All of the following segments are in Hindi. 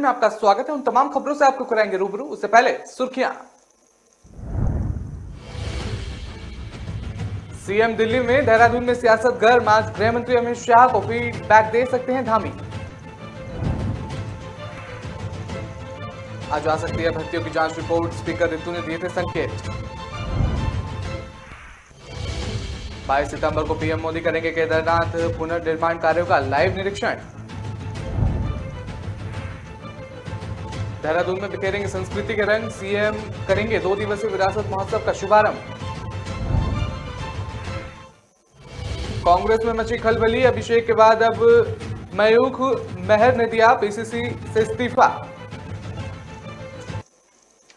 में आपका स्वागत है। उन तमाम खबरों से आपको कराएंगे रूबरू। उससे पहले सुर्खियां। सीएम दिल्ली में, देहरादून में सियासत गर्म। आज गृह मंत्री अमित शाह को फीडबैक दे सकते हैं धामी। आज आ सकती है भर्तियों की जांच रिपोर्ट, स्पीकर ऋतु ने दिए थे संकेत। 22 सितंबर को पीएम मोदी करेंगे केदारनाथ पुनर्निर्माण कार्यों का लाइव निरीक्षण। देहरादून में बिखेरेंगे संस्कृति के रंग, सीएम करेंगे 2 दिवसीय विरासत महोत्सव का शुभारंभ। कांग्रेस में मची खलबली, अभिषेक के बाद अब मयूख मेहर ने दिया पीसीसी से इस्तीफा।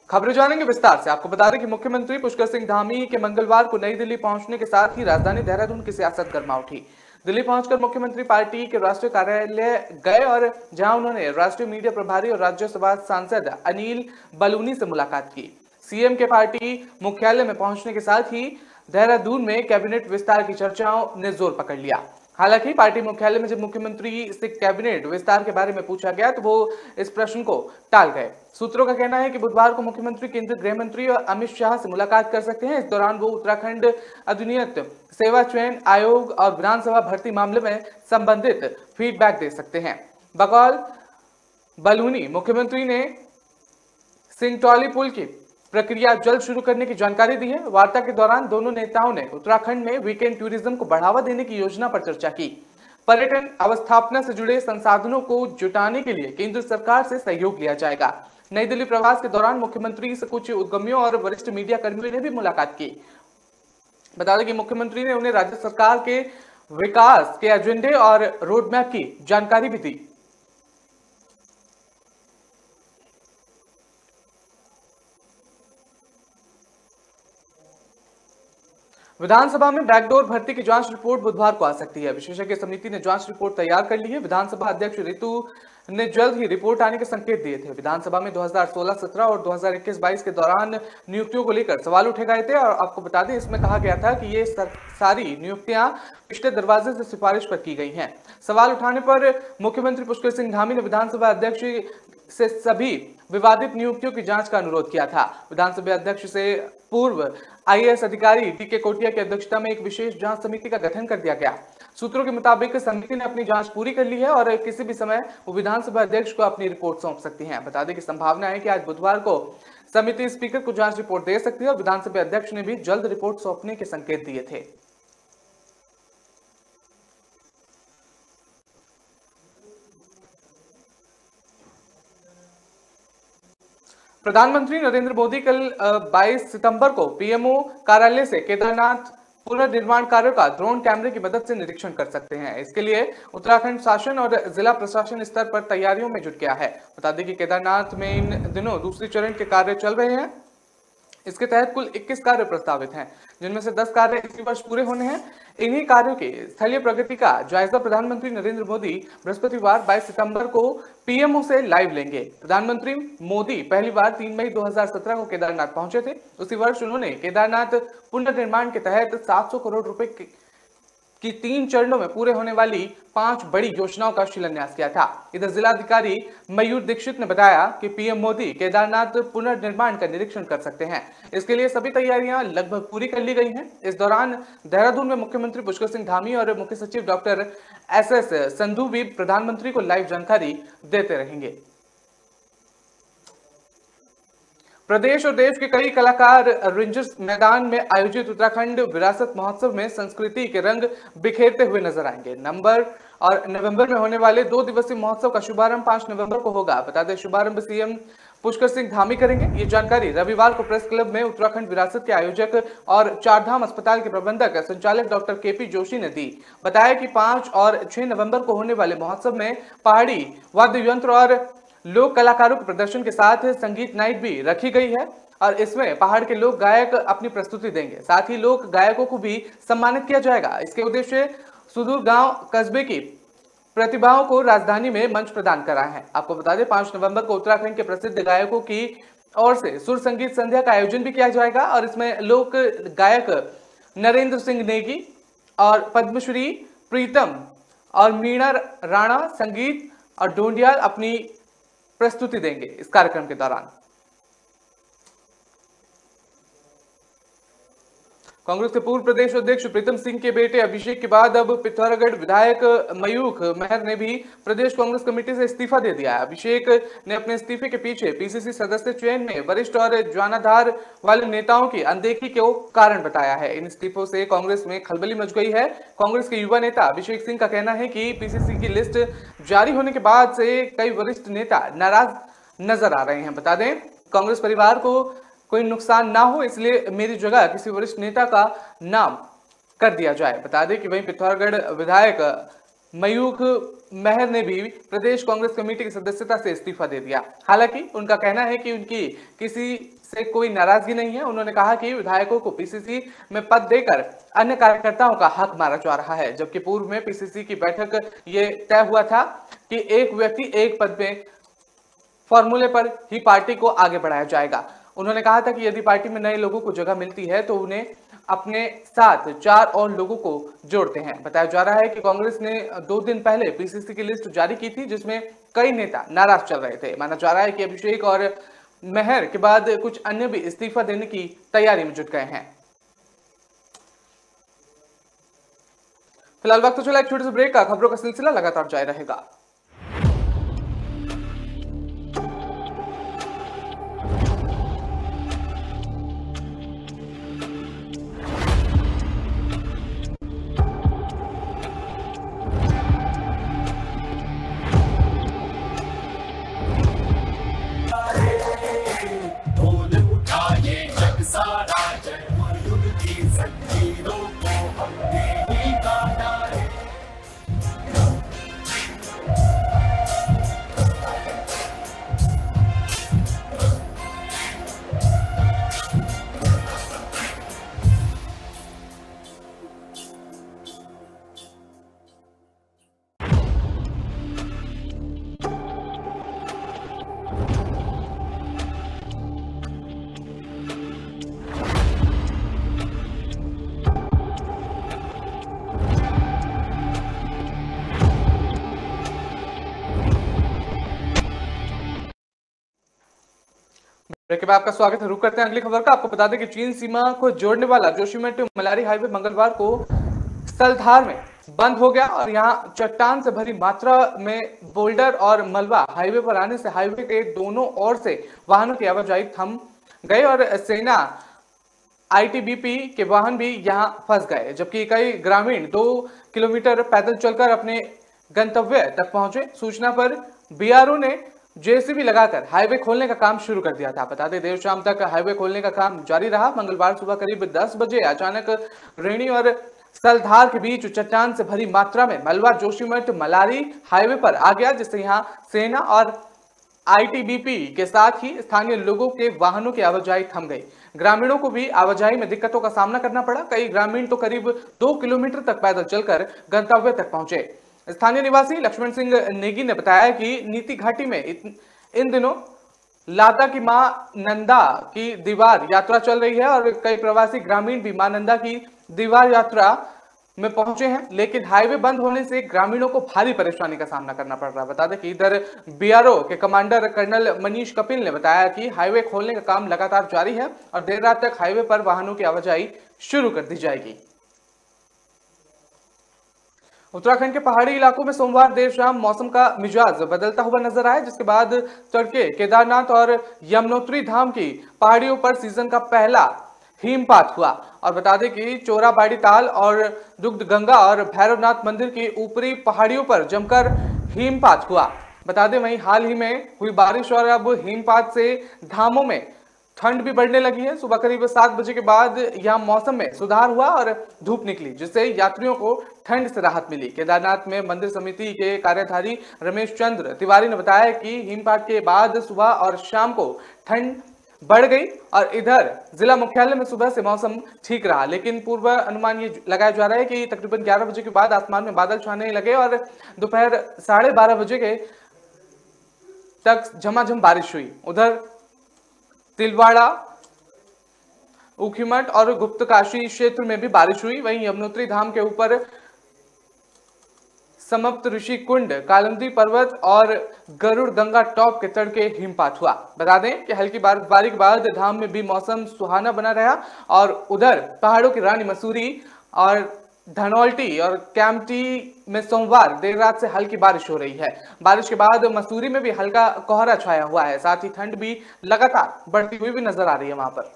खबरें जानेंगे विस्तार से। आपको बता दें कि मुख्यमंत्री पुष्कर सिंह धामी के मंगलवार को नई दिल्ली पहुंचने के साथ ही राजधानी देहरादून की सियासत गर्मा उठी। दिल्ली पहुंचकर मुख्यमंत्री पार्टी के राष्ट्रीय कार्यालय गए और जहां उन्होंने राष्ट्रीय मीडिया प्रभारी और राज्यसभा सांसद अनिल बलूनी से मुलाकात की। सीएम के पार्टी मुख्यालय में पहुंचने के साथ ही देहरादून में कैबिनेट विस्तार की चर्चाओं ने जोर पकड़ लिया। हालांकि पार्टी मुख्यालय में जब मुख्यमंत्री से कैबिनेट विस्तार के बारे में पूछा गया तो वो इस प्रश्न को टाल गए। सूत्रों का कहना है कि बुधवार को मुख्यमंत्री केंद्रीय गृह मंत्री और अमित शाह से मुलाकात कर सकते हैं। इस दौरान वो उत्तराखंड अधिनियत सेवा चयन आयोग और विधानसभा भर्ती मामले में संबंधित फीडबैक दे सकते हैं। बकौल बलूनी, मुख्यमंत्री ने सिंगटौली पुल की प्रक्रिया जल्द शुरू करने की जानकारी दी है। वार्ता के दौरान दोनों नेताओं ने उत्तराखंड में वीकेंड टूरिज्म को बढ़ावा देने की योजना पर चर्चा की। पर्यटन अवस्थापना से जुड़े संसाधनों को जुटाने के लिए केंद्र सरकार से सहयोग लिया जाएगा। नई दिल्ली प्रवास के दौरान मुख्यमंत्री से कुछ उद्यमियों और वरिष्ठ मीडिया कर्मियों ने भी मुलाकात की। बता दें कि मुख्यमंत्री ने उन्हें राज्य सरकार के विकास के एजेंडे और रोडमैप की जानकारी भी दी। विधानसभा में बैकडोर भर्ती की जांच रिपोर्ट बुधवार को आ सकती है। विशेषज्ञ समिति ने जांच रिपोर्ट तैयार कर ली है। विधानसभा अध्यक्ष ऋतु ने जल्द ही रिपोर्ट आने के संकेत दिए थे। विधानसभा में 2016-17 और 2021-22 के दौरान नियुक्तियों को लेकर सवाल उठे गए थे और आपको बता दें इसमें कहा गया था कि ये सारी नियुक्तियां पिछले दरवाजे से सिफारिश पर की गई हैं। सवाल उठाने पर मुख्यमंत्री पुष्कर सिंह धामी ने विधानसभा अध्यक्ष से सभी विवादित नियुक्तियों की जांच का अनुरोध किया था। विधानसभा अध्यक्ष से पूर्व आईएएस अधिकारी टीके कोटिया की अध्यक्षता में एक विशेष जांच समिति का गठन कर दिया गया। सूत्रों के मुताबिक समिति ने अपनी जांच पूरी कर ली है और किसी भी समय वो विधानसभा अध्यक्ष को अपनी रिपोर्ट सौंप सकती हैं। बता दें कि संभावना है कि आज बुधवार को समिति स्पीकर को जांच रिपोर्ट दे सकती है और विधानसभा अध्यक्ष ने भी जल्द रिपोर्ट सौंपने के संकेत दिए थे। प्रधानमंत्री नरेंद्र मोदी कल 22 सितंबर को पीएमओ कार्यालय से केदारनाथ पुनर्निर्माण कार्यों का ड्रोन कैमरे की मदद से निरीक्षण कर सकते हैं। इसके लिए उत्तराखंड शासन और जिला प्रशासन स्तर पर तैयारियों में जुट गया है। बता दें कि केदारनाथ में इन दिनों दूसरी चरण के कार्य चल रहे हैं। इसके तहत कुल 21 कार्य प्रस्तावित हैं, जिनमें से 10 कार्य इसी वर्ष पूरे होने हैं। इन्हीं कार्यों की स्थलीय प्रगति का जायजा प्रधानमंत्री नरेंद्र मोदी बृहस्पतिवार 22 सितंबर को पीएमओ से लाइव लेंगे। प्रधानमंत्री मोदी पहली बार 3 मई 2017 को केदारनाथ पहुंचे थे। उसी वर्ष उन्होंने केदारनाथ पुनर्निर्माण के तहत 700 करोड़ रुपए की 3 चरणों में पूरे होने वाली 5 बड़ी योजनाओं का शिलान्यास किया था। इधर जिलाधिकारी मयूर दीक्षित ने बताया कि पीएम मोदी केदारनाथ पुनर्निर्माण का निरीक्षण कर सकते हैं। इसके लिए सभी तैयारियां लगभग पूरी कर ली गई हैं। इस दौरान देहरादून में मुख्यमंत्री पुष्कर सिंह धामी और मुख्य सचिव डॉक्टर एसएस संधू भी प्रधानमंत्री को लाइव जानकारी देते रहेंगे। प्रदेश और देश के कई कलाकार रेंजर्स मैदान में आयोजित उत्तराखंड विरासत महोत्सव में संस्कृति के रंग बिखेरते हुए नजर आएंगे। नवंबर में होने वाले 2 दिवसीय महोत्सव का शुभारंभ 5 नवंबर को होगा। बता दें शुभारंभ सीएम पुष्कर सिंह धामी करेंगे। ये जानकारी रविवार को प्रेस क्लब में उत्तराखंड विरासत के आयोजक और चारधाम अस्पताल के प्रबंधक संचालक डॉक्टर केपी जोशी ने दी। बताया कि 5 और 6 नवंबर को होने वाले महोत्सव में पहाड़ी वाद्य यंत्र और लोक कलाकारों के प्रदर्शन के साथ संगीत नाइट भी रखी गई है और इसमें पहाड़ के लोक गायक अपनी प्रस्तुति देंगे। साथ ही लोक गायकों को भी सम्मानित किया जाएगा। इसके उद्देश्य सुदूर गांव कस्बे की प्रतिभाओं को राजधानी में मंच प्रदान करा है। आपको बता दें 5 नवंबर को उत्तराखंड के प्रसिद्ध गायकों की ओर से सुर संगीत संध्या का आयोजन भी किया जाएगा और इसमें लोक गायक नरेंद्र सिंह नेगी और पद्मश्री प्रीतम और मीणा राणा संगीत और ढोंडियाल अपनी प्रस्तुति देंगे इस कार्यक्रम के दौरान। कांग्रेस के पूर्व प्रदेश अध्यक्ष प्रीतम सिंह के बेटे अभिषेक के बाद अब पिथौरागढ़ विधायक मयूख मेहर ने भी प्रदेश कांग्रेस कमेटी से इस्तीफा दे दिया है। अभिषेक ने अपने इस्तीफे के पीछे पीसीसी सदस्य चयन में वरिष्ठ और ज्ञानाधार वाले नेताओं की अनदेखी को कारण बताया है। इन इस्तीफों से कांग्रेस में खलबली मच गई है। कांग्रेस के युवा नेता अभिषेक सिंह का कहना है कि पीसीसी की लिस्ट जारी होने के बाद से कई वरिष्ठ नेता नाराज नजर आ रहे हैं। बता दें, कांग्रेस परिवार को कोई नुकसान ना हो इसलिए मेरी जगह किसी वरिष्ठ नेता का नाम कर दिया जाए। बता दें कि वहीं पिथौरागढ़ विधायक मयूख मेहर ने भी प्रदेश कांग्रेस कमेटी की सदस्यता से इस्तीफा दे दिया। हालांकि उनका कहना है कि उनकी किसी से कोई नाराजगी नहीं है। उन्होंने कहा कि विधायकों को पीसीसी में पद देकर अन्य कार्यकर्ताओं का हक मारा जा रहा है, जबकि पूर्व में पीसीसी की बैठक ये तय हुआ था कि एक व्यक्ति एक पद में फॉर्मूले पर ही पार्टी को आगे बढ़ाया जाएगा। उन्होंने कहा था कि यदि पार्टी में नए लोगों को जगह मिलती है तो उन्हें अपने साथ 4 और लोगों को जोड़ते हैं। बताया जा रहा है कि कांग्रेस ने 2 दिन पहले पीसीसी की लिस्ट जारी की थी, जिसमें कई नेता नाराज चल रहे थे। माना जा रहा है कि अभिषेक और मेहर के बाद कुछ अन्य भी इस्तीफा देने की तैयारी में जुट गए हैं। फिलहाल वक्त तो चला एक छोटे से ब्रेक का। खबरों का सिलसिला लगातार जारी रहेगा। ब्रेक के बाद आपका स्वागत है। रुक करते हैं अगली खबर का। आपको बता दें कि चीन सीमा को जोड़ने वाला जोशीमठ मलारी हाईवे मंगलवार को सलधार में बंद हो गया और यहां चट्टान से भरी मात्रा में बोल्डर और मलबा हाईवे पर आने से हाईवे के दोनों ओर से वाहनों की आवाजाही थम गई और सेना आईटीबीपी के वाहन भी यहां फंस गए, जबकि कई ग्रामीण 2 किलोमीटर पैदल चलकर अपने गंतव्य तक पहुंचे। सूचना पर बीआरओ ने जेसीबी लगाकर हाईवे खोलने का काम शुरू कर दिया था। बता दें, देर शाम तक हाईवे खोलने का काम जारी रहा। मंगलवार सुबह करीब 10 बजे अचानक रेणी और सलधार के बीच चट्टान से भरी मात्रा में मलबा जोशीमठ मलारी हाईवे पर आ गया, जिससे यहां सेना और आईटीबीपी के साथ ही स्थानीय लोगों के वाहनों की आवाजाही थम गई। ग्रामीणों को भी आवाजाही में दिक्कतों का सामना करना पड़ा। कई ग्रामीण तो करीब 2 किलोमीटर तक पैदल चलकर गंतव्य तक पहुंचे। स्थानीय निवासी लक्ष्मण सिंह नेगी ने बताया कि नीति घाटी में इन दिनों लाता की मां नंदा की दीवार यात्रा चल रही है और कई प्रवासी ग्रामीण भी मां नंदा की दीवार यात्रा में पहुंचे हैं, लेकिन हाईवे बंद होने से ग्रामीणों को भारी परेशानी का सामना करना पड़ रहा है। बता दें कि इधर बीआरओ के कमांडर कर्नल मनीष कपिल ने बताया कि हाईवे खोलने का काम लगातार जारी है और देर रात तक हाईवे पर वाहनों की आवाजाही शुरू कर दी जाएगी। उत्तराखंड के पहाड़ी इलाकों में सोमवार देर शाम मौसम का मिजाज बदलता हुआ नजर आया, जिसके बाद तड़के केदारनाथ और यमुनोत्री धाम की पहाड़ियों पर सीजन का पहला हिमपात हुआ। और बता दें कि चोराबाड़ी ताल और दुग्ध गंगा और भैरवनाथ मंदिर की ऊपरी पहाड़ियों पर जमकर हिमपात हुआ। बता दें, वहीं हाल ही में हुई बारिश और अब हिमपात से धामों में ठंड भी बढ़ने लगी है। सुबह करीब 7 बजे के बाद यहां मौसम में सुधार हुआ और धूप निकली, जिससे यात्रियों को ठंड से राहत मिली। केदारनाथ में मंदिर समिति के कार्यकारी रमेश चंद्र तिवारी ने बताया कि हिमपात के बाद सुबह और शाम को ठंड बढ़ गई और इधर जिला मुख्यालय में सुबह से मौसम ठीक रहा, लेकिन पूर्व अनुमान ये लगाया जा रहा है कि तकरीबन 11 बजे के बाद आसमान में बादल छाने लगे और दोपहर 12:30 बजे के तक झमाझम बारिश हुई। उधर तिलवाड़ा, ऊखीमठ और गुप्तकाशी क्षेत्र में भी बारिश हुई। वहीं यमुनोत्री धाम के ऊपर समप्त ऋषि कुंड, कालंदी पर्वत और गरुड़ गंगा टॉप के तट के हिमपात हुआ। बता दें कि हल्की बर्फबारी के बाद धाम में भी मौसम सुहाना बना रहा और उधर पहाड़ों की रानी मसूरी और धनौल्टी और कैंपटी में सोमवार देर रात से हल्की बारिश हो रही है। बारिश के बाद मसूरी में भी हल्का कोहरा छाया हुआ है, साथ ही ठंड भी लगातार बढ़ती हुई भी नजर आ रही है वहां पर।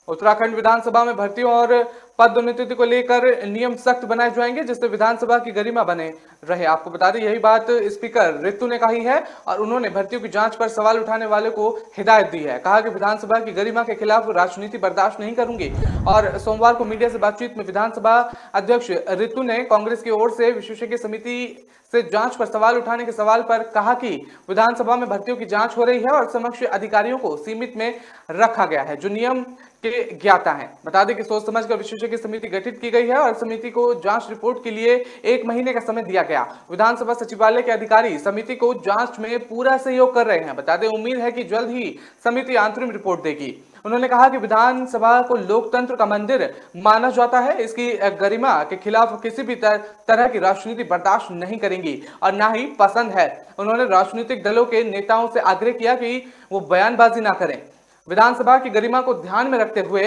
उत्तराखंड विधानसभा में भर्तियों और पदोन्नति को लेकर नियम सख्त बनाए जाएंगे, जिससे विधानसभा की गरिमा बने रहे। आपको बता दें, यही बात स्पीकर रितु ने कही है और उन्होंने भर्तियों की जांच पर सवाल उठाने वाले को हिदायत दी है। कहा कि विधानसभा की गरिमा के खिलाफ राजनीति बर्दाश्त नहीं करूंगी। और सोमवार को मीडिया से बातचीत में विधानसभा अध्यक्ष रितु ने कांग्रेस की ओर से विशेषज्ञ समिति से जांच पर सवाल उठाने के सवाल पर कहा कि विधानसभा में भर्तियों की जांच हो रही है और समक्ष अधिकारियों को सीमित में रखा गया है, जो नियम के ज्ञाता हैं। बता दें कि सोच समझ कर विशेषज्ञ समिति गठित की गई है और समिति को जांच रिपोर्ट के लिए 1 महीने का समय दिया गया। विधानसभा सचिवालय के अधिकारी समिति को जांच में पूरा सहयोग कर रहे हैं। बता दें, उम्मीद है कि जल्द ही समिति अंतरिम रिपोर्ट देगी। उन्होंने कहा कि विधानसभा को लोकतंत्र का मंदिर माना जाता है, इसकी गरिमा के खिलाफ किसी भी तरह की राजनीति बर्दाश्त नहीं करेंगी और ना ही पसंद है। उन्होंने राजनीतिक दलों के नेताओं से आग्रह किया कि वो बयानबाजी ना करें। विधानसभा की गरिमा को ध्यान में रखते हुए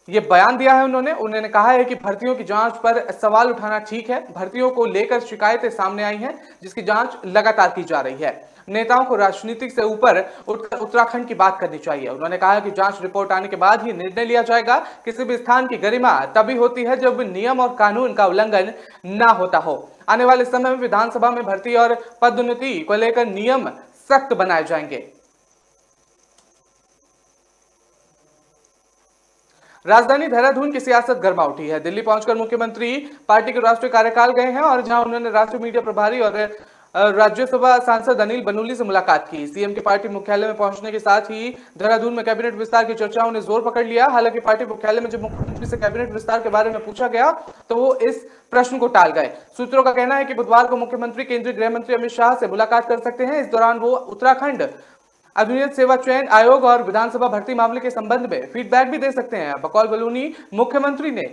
ये बयान दिया है उन्होंने कहा है कि भर्तियों की जांच पर सवाल उठाना ठीक है। भर्तियों को लेकर शिकायतें सामने आई हैं, जिसकी जांच लगातार की जा रही है। नेताओं को राजनीतिक से ऊपर उठकर उत्तराखंड की बात करनी चाहिए। उन्होंने कहा कि जांच रिपोर्ट आने के बाद ही निर्णय लिया जाएगा। किसी भी स्थान की गरिमा तभी होती है जब नियम और कानून का उल्लंघन ना होता हो। आने वाले समय में विधानसभा में भर्ती और पदोन्नति को लेकर नियम सख्त बनाए जाएंगे। राजधानी देहरादून की सियासत गर्मा उठी है। दिल्ली पहुंचकर मुख्यमंत्री पार्टी के राष्ट्रीय कार्यकाल गए हैं और जहां उन्होंने राष्ट्रीय मीडिया प्रभारी और राज्यसभा सांसद अनिल बनूली से मुलाकात की। सीएम के पार्टी मुख्यालय में पहुंचने के साथ ही देहरादून में कैबिनेट विस्तार की चर्चाओं ने जोर पकड़ लिया। हालांकि पार्टी मुख्यालय में जब मुख्यमंत्री से कैबिनेट विस्तार के बारे में पूछा गया तो वो इस प्रश्न को टाल गए। सूत्रों का कहना है कि बुधवार को मुख्यमंत्री केंद्रीय गृह मंत्री अमित शाह से मुलाकात कर सकते हैं। इस दौरान वो उत्तराखंड अभिनीत सेवा चयन आयोग और विधानसभा भर्ती मामले के संबंध में फीडबैक भी दे सकते हैं। बकौल बलूनी, मुख्यमंत्री ने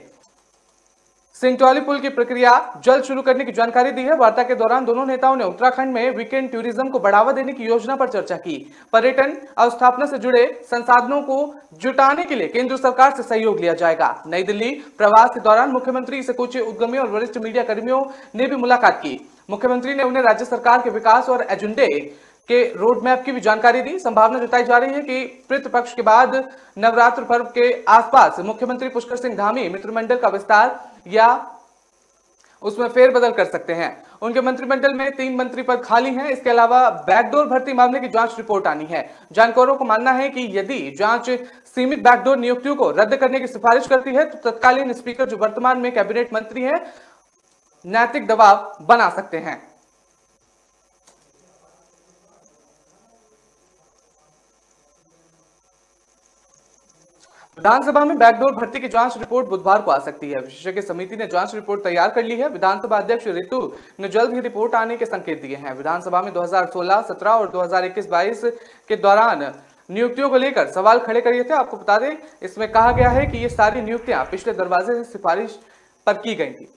सिंगटौली पुल की प्रक्रिया जल्द शुरू करने की जानकारी दी है। वार्ता के दौरान दोनों नेताओं ने उत्तराखंड में वीकेंड टूरिज्म को बढ़ावा देने की योजना पर चर्चा की। पर्यटन अवस्थापना से जुड़े संसाधनों को जुटाने के लिए केंद्र सरकार से सहयोग लिया जाएगा। नई दिल्ली प्रवास के दौरान मुख्यमंत्री से कुछ उद्यमियों और वरिष्ठ मीडिया कर्मियों ने भी मुलाकात की। मुख्यमंत्री ने उन्हें राज्य सरकार के विकास और एजेंडे के रोड मैप की भी जानकारी दी। संभावना जताई जा रही है कि पितृपक्ष के बाद नवरात्र पर्व के आसपास मुख्यमंत्री पुष्कर सिंह धामी मंत्रिमंडल का विस्तार या उसमें फेरबदल कर सकते हैं। उनके मंत्रिमंडल में 3 मंत्री पद खाली हैं। इसके अलावा बैकडोर भर्ती मामले की जांच रिपोर्ट आनी है। जानकारों को मानना है कि यदि जांच सीमित बैकडोर नियुक्तियों को रद्द करने की सिफारिश करती है तो तत्कालीन स्पीकर, जो वर्तमान में कैबिनेट मंत्री हैं, नैतिक दबाव बना सकते हैं। विधानसभा में बैकडोर भर्ती की जांच रिपोर्ट बुधवार को आ सकती है। विशेषज्ञ समिति ने जांच रिपोर्ट तैयार कर ली है। विधानसभा अध्यक्ष रितु ने जल्द ही रिपोर्ट आने के संकेत दिए हैं। विधानसभा में 2016-17 और 2021-22 के दौरान नियुक्तियों को लेकर सवाल खड़े किए थे। आपको बता दें, इसमें कहा गया है कि ये सारी नियुक्तियां पिछले दरवाजे से सिफारिश पर की गई थी।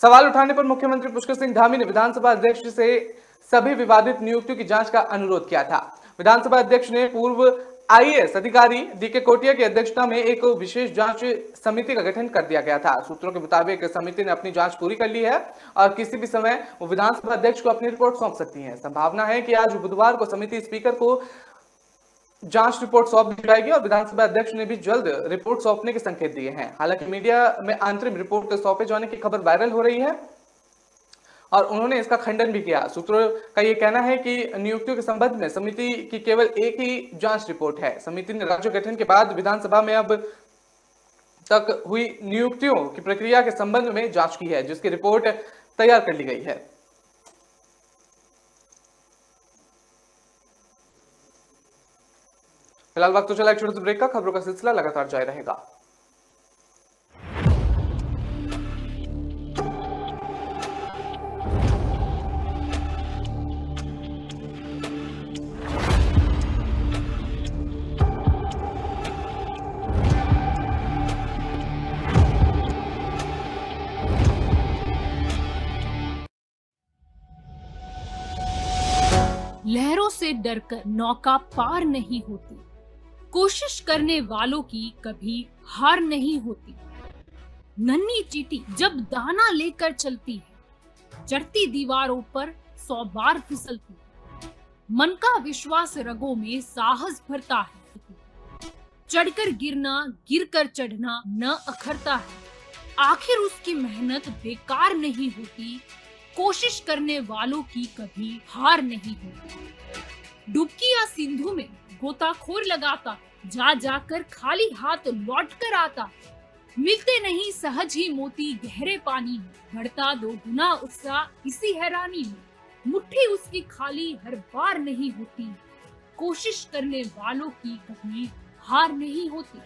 सवाल उठाने पर मुख्यमंत्री पुष्कर सिंह धामी ने विधानसभा अध्यक्ष से सभी विवादित नियुक्तियों की जांच का अनुरोध किया था। विधानसभा अध्यक्ष ने पूर्व आईएएस अधिकारी डीके कोटिया की अध्यक्षता में एक विशेष जांच समिति का गठन कर दिया गया था। सूत्रों के मुताबिक समिति ने अपनी जांच पूरी कर ली है और किसी भी समय वो विधानसभा अध्यक्ष को अपनी रिपोर्ट सौंप सकती है। संभावना है कि आज बुधवार को समिति स्पीकर को जांच रिपोर्ट सौंप दी जाएगी और विधानसभा अध्यक्ष ने भी जल्द रिपोर्ट सौंपने के संकेत दिए हैं। हालांकि मीडिया में अंतरिम रिपोर्ट सौंपे जाने की खबर वायरल हो रही है और उन्होंने इसका खंडन भी किया। सूत्रों का यह कहना है कि नियुक्तियों के संबंध में समिति की केवल एक ही जांच रिपोर्ट है। समिति ने राज्य गठन के बाद विधानसभा में अब तक हुई नियुक्तियों की प्रक्रिया के संबंध में जांच की है, जिसकी रिपोर्ट तैयार कर ली गई है। फिलहाल वक्त तो चला एक छोटे से ब्रेक का। खबरों का सिलसिला लगातार जारी रहेगा। से डरकर नौका पार नहीं होती। कोशिश करने वालों की कभी हार नहीं होती। नन्ही चींटी जब दाना लेकर चलती है, चढ़ती दीवारों पर 100 बार फिसलती है। मन का विश्वास रगों में साहस भरता है। चढ़कर गिरना, गिरकर चढ़ना न अखरता है। आखिर उसकी मेहनत बेकार नहीं होती। कोशिश करने वालों की कभी हार नहीं होती। डुबकी या सिंधु में गोताखोर लगाता, जा जाकर खाली हाथ लौट कर आता। मिलते नहीं सहज ही मोती गहरे पानी में, बढ़ता 2 गुना उत्साह इसी हैरानी में। मुट्ठी उसकी खाली हर बार नहीं होती। कोशिश करने वालों की कभी हार नहीं होती।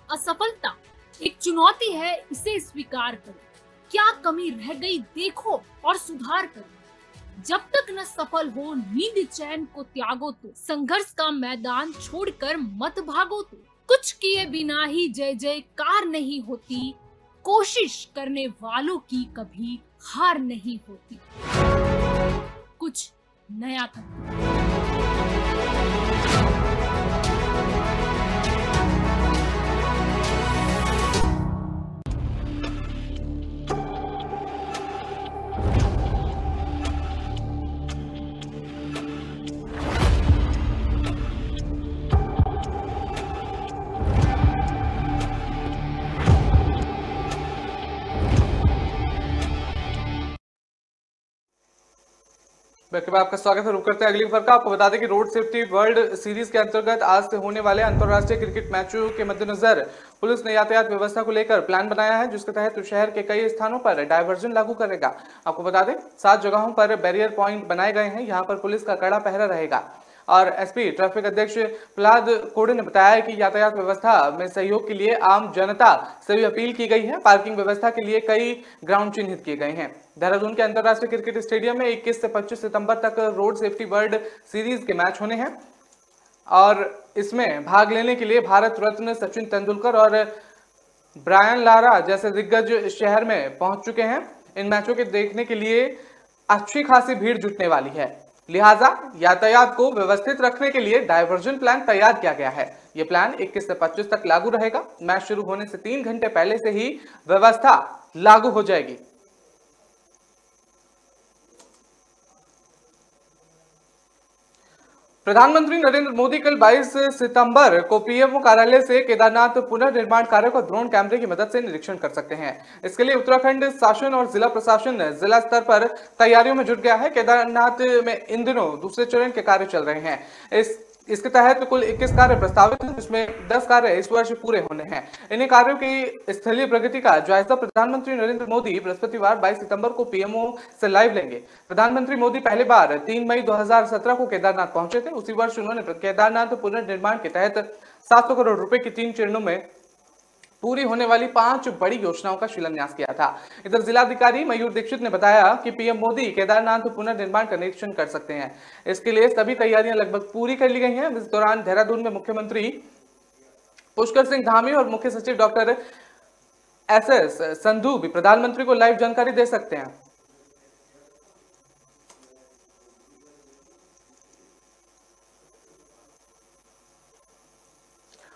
असफलता एक चुनौती है, इसे स्वीकार करो। क्या कमी रह गई देखो और सुधार करो। जब तक न सफल हो नींद चैन को त्यागो तो, संघर्ष का मैदान छोड़कर मत भागो तो। कुछ किए बिना ही जय जयकार नहीं होती। कोशिश करने वालों की कभी हार नहीं होती। कुछ नया करो। आपका स्वागत है। रुक करते हैं अगली खबर का। आपको बता दें कि रोड सेफ्टी वर्ल्ड सीरीज के अंतर्गत आज से होने वाले अंतरराष्ट्रीय क्रिकेट मैचों के मद्देनजर पुलिस ने यातायात व्यवस्था को लेकर प्लान बनाया है, जिसके तहत शहर के कई स्थानों पर डायवर्जन लागू करेगा। आपको बता दें 7 जगहों पर बैरियर पॉइंट बनाए गए हैं। यहाँ पर पुलिस का कड़ा पहरा रहेगा। और एसपी ट्रैफिक अध्यक्ष प्रहलाद कोड़े ने बताया कि यातायात व्यवस्था में सहयोग के लिए आम जनता से भी अपील की गई है। पार्किंग व्यवस्था के लिए कई ग्राउंड चिन्हित किए गए हैं। देहरादून के अंतर्राष्ट्रीय क्रिकेट स्टेडियम में 21 से 25 सितंबर तक रोड सेफ्टी वर्ल्ड सीरीज के मैच होने हैं और इसमें भाग लेने के लिए भारत रत्न सचिन तेंदुलकर और ब्रायन लारा जैसे दिग्गज शहर में पहुंच चुके हैं। इन मैचों के देखने के लिए अच्छी खासी भीड़ जुटने वाली है, लिहाजा यातायात को व्यवस्थित रखने के लिए डायवर्जन प्लान तैयार किया गया है। ये प्लान 21 से 25 तक लागू रहेगा। मैच शुरू होने से 3 घंटे पहले से ही व्यवस्था लागू हो जाएगी। प्रधानमंत्री नरेंद्र मोदी कल 22 सितंबर को पीएमओ कार्यालय से केदारनाथ पुनर्निर्माण कार्य को ड्रोन कैमरे की मदद से निरीक्षण कर सकते हैं। इसके लिए उत्तराखंड शासन और जिला प्रशासन जिला स्तर पर तैयारियों में जुट गया है। केदारनाथ में इन दिनों दूसरे चरण के कार्य चल रहे हैं। इसके तहत कुल 21 कार्य प्रस्तावित हैं, जिसमें 10 कार्य इस वर्ष पूरे होने हैं। इन्हीं कार्यों की स्थलीय प्रगति का जायजा प्रधानमंत्री नरेंद्र मोदी बृहस्पतिवार 22 सितंबर को पीएमओ से लाइव लेंगे। प्रधानमंत्री मोदी पहली बार 3 मई 2017 को केदारनाथ पहुंचे थे। उसी वर्ष उन्होंने केदारनाथ पुनर्निर्माण के तहत 700 करोड़ रुपए की 3 चरणों में पूरी होने वाली 5 बड़ी योजनाओं का शिलान्यास किया था। इधर जिलाधिकारी मयूर दीक्षित ने बताया कि पीएम मोदी केदारनाथ पुनर्निर्माण का निरीक्षण कर सकते हैं। इसके लिए सभी तैयारियां लगभग पूरी कर ली गई हैं। इस दौरान देहरादून में मुख्यमंत्री पुष्कर सिंह धामी और मुख्य सचिव डॉक्टर एसएस संधू भी प्रधानमंत्री को लाइव जानकारी दे सकते हैं।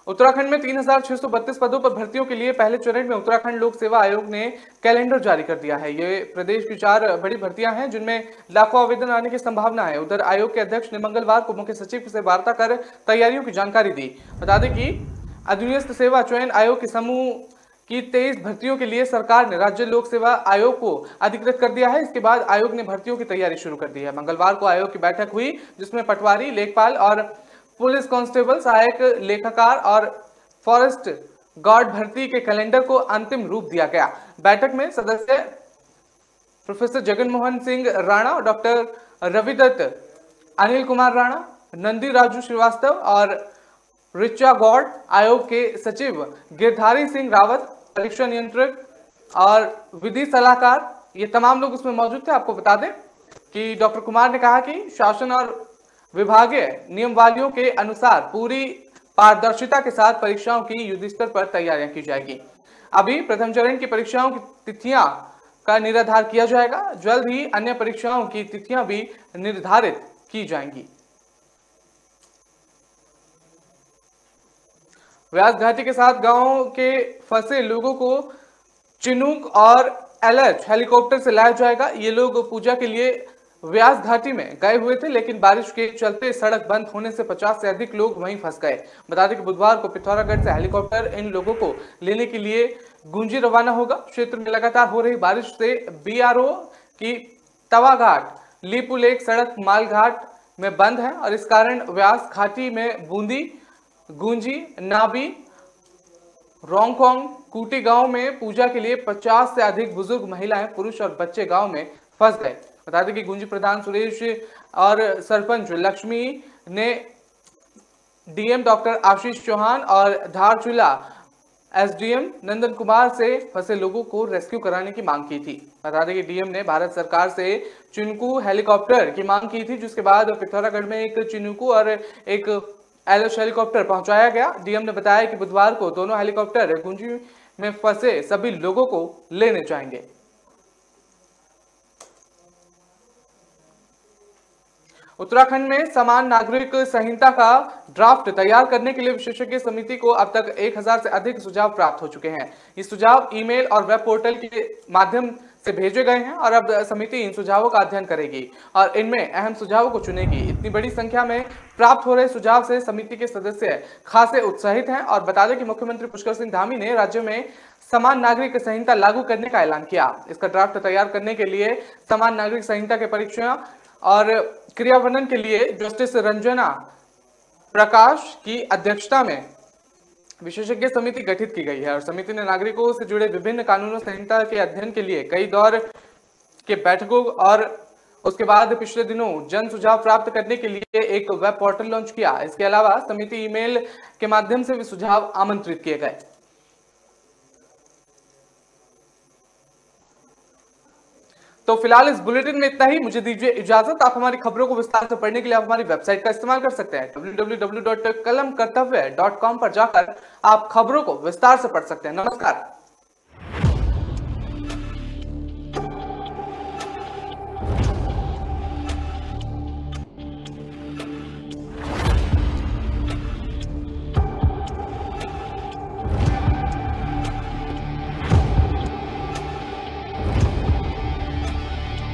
उत्तराखंड में 3632 पदों पर भर्तियों के लिए पहले चरण में उत्तराखंड लोक सेवा आयोग ने कैलेंडर जारी कर दिया है। ये प्रदेश की 4 बड़ी भर्तियां हैं, जिनमें लाखों आवेदन आने की संभावना है। उधर आयोग के अध्यक्ष ने मंगलवार को मुख्य सचिव से वार्ता कर तैयारियों की जानकारी दी। बता दें कि अधीनस्थ सेवा चयन आयोग के समूह की 23 भर्तियों के लिए सरकार ने राज्य लोक सेवा आयोग को अधिकृत कर दिया है। इसके बाद आयोग ने भर्तियों की तैयारी शुरू कर दी है। मंगलवार को आयोग की बैठक हुई, जिसमें पटवारी, लेखपाल और पुलिस कांस्टेबल, सहायक लेखाकार और फॉरेस्ट गार्ड भर्ती के कैलेंडर को अंतिम रूप दिया गया। बैठक में सदस्य प्रोफेसर जगन मोहन सिंह राणा, डॉक्टर रविदत्त, अनिल कुमार राणा, नंदी राजू श्रीवास्तव और रिचा गौड़, आयोग के सचिव गिरधारी सिंह रावत, परीक्षा नियंत्रक और विधि सलाहकार, ये तमाम लोग उसमें मौजूद थे। आपको बता दें कि डॉक्टर कुमार ने कहा कि शासन और विभागीय नियमावलियों के अनुसार पूरी पारदर्शिता के साथ परीक्षाओं की युद्धस्तर पर तैयारियां की जाएगी। अभी प्रथम चरण की परीक्षाओं की तिथियां का निर्धारण किया जाएगा। जल्द ही अन्य परीक्षाओं की तिथियां भी निर्धारित की जाएंगी। व्यास घाटी के साथ गांव के फंसे लोगों को चिनूक और एलएच हेलीकॉप्टर से लाया जाएगा। ये लोग पूजा के लिए व्यास घाटी में गए हुए थे, लेकिन बारिश के चलते सड़क बंद होने से 50 से अधिक लोग वहीं फंस गए। बता दें कि बुधवार को पिथौरागढ़ से हेलीकॉप्टर इन लोगों को लेने के लिए गुंजी रवाना होगा। क्षेत्र में लगातार हो रही बारिश से बीआरओ की तवाघाट लीपू लेक सड़क मालघाट में बंद है और इस कारण व्यास घाटी में बूंदी, गुंजी, नाबी, रोंगकोंग, कूटी गांव में पूजा के लिए 50 से अधिक बुजुर्ग महिलाएं, पुरुष और बच्चे गांव में फंस गए। बता दें कि गुंजी प्रधान सुरेश और सरपंच लक्ष्मी ने डीएम डॉक्टर आशीष चौहान और धारचूला एसडीएम नंदन कुमार से फंसे लोगों को रेस्क्यू कराने की मांग की थी। बता दें कि डीएम ने भारत सरकार से चिनकू हेलीकॉप्टर की मांग की थी, जिसके बाद पिथौरागढ़ में एक चिनकू और एक एलएच हेलीकॉप्टर पहुंचाया गया। डीएम ने बताया कि बुधवार को दोनों हेलीकॉप्टर गुंजी में फंसे सभी लोगों को लेने जाएंगे। उत्तराखंड में समान नागरिक संहिता का ड्राफ्ट तैयार करने के लिए विशेषज्ञ समिति को अब तक 1000 से अधिक सुझाव प्राप्त हो चुके हैं। ये सुझाव ईमेल और वेब पोर्टल के माध्यम से भेजे गए हैं और अब समिति इन सुझावों का अध्ययन करेगी और इनमें अहम सुझावों को चुनेगी। इतनी बड़ी संख्या में प्राप्त हो रहे सुझाव से समिति के सदस्य खासे उत्साहित हैं और बता दें कि मुख्यमंत्री पुष्कर सिंह धामी ने राज्य में समान नागरिक संहिता लागू करने का ऐलान किया। इसका ड्राफ्ट तैयार करने के लिए समान नागरिक संहिता के परीक्षा और क्रियान्वयन के लिए जस्टिस रंजना प्रकाश की अध्यक्षता में विशेषज्ञ समिति गठित की गई है और समिति ने नागरिकों से जुड़े विभिन्न कानूनों संहिता के अध्ययन के लिए कई दौर के बैठकों और उसके बाद पिछले दिनों जन सुझाव प्राप्त करने के लिए एक वेब पोर्टल लॉन्च किया। इसके अलावा समिति ईमेल के माध्यम से भी सुझाव आमंत्रित किए गए। तो फिलहाल इस बुलेटिन में इतना ही। मुझे दीजिए इजाजत। आप हमारी खबरों को विस्तार से पढ़ने के लिए आप हमारी वेबसाइट का इस्तेमाल कर सकते हैं। www.kalamkartavya.com पर जाकर आप खबरों को विस्तार से पढ़ सकते हैं। नमस्कार।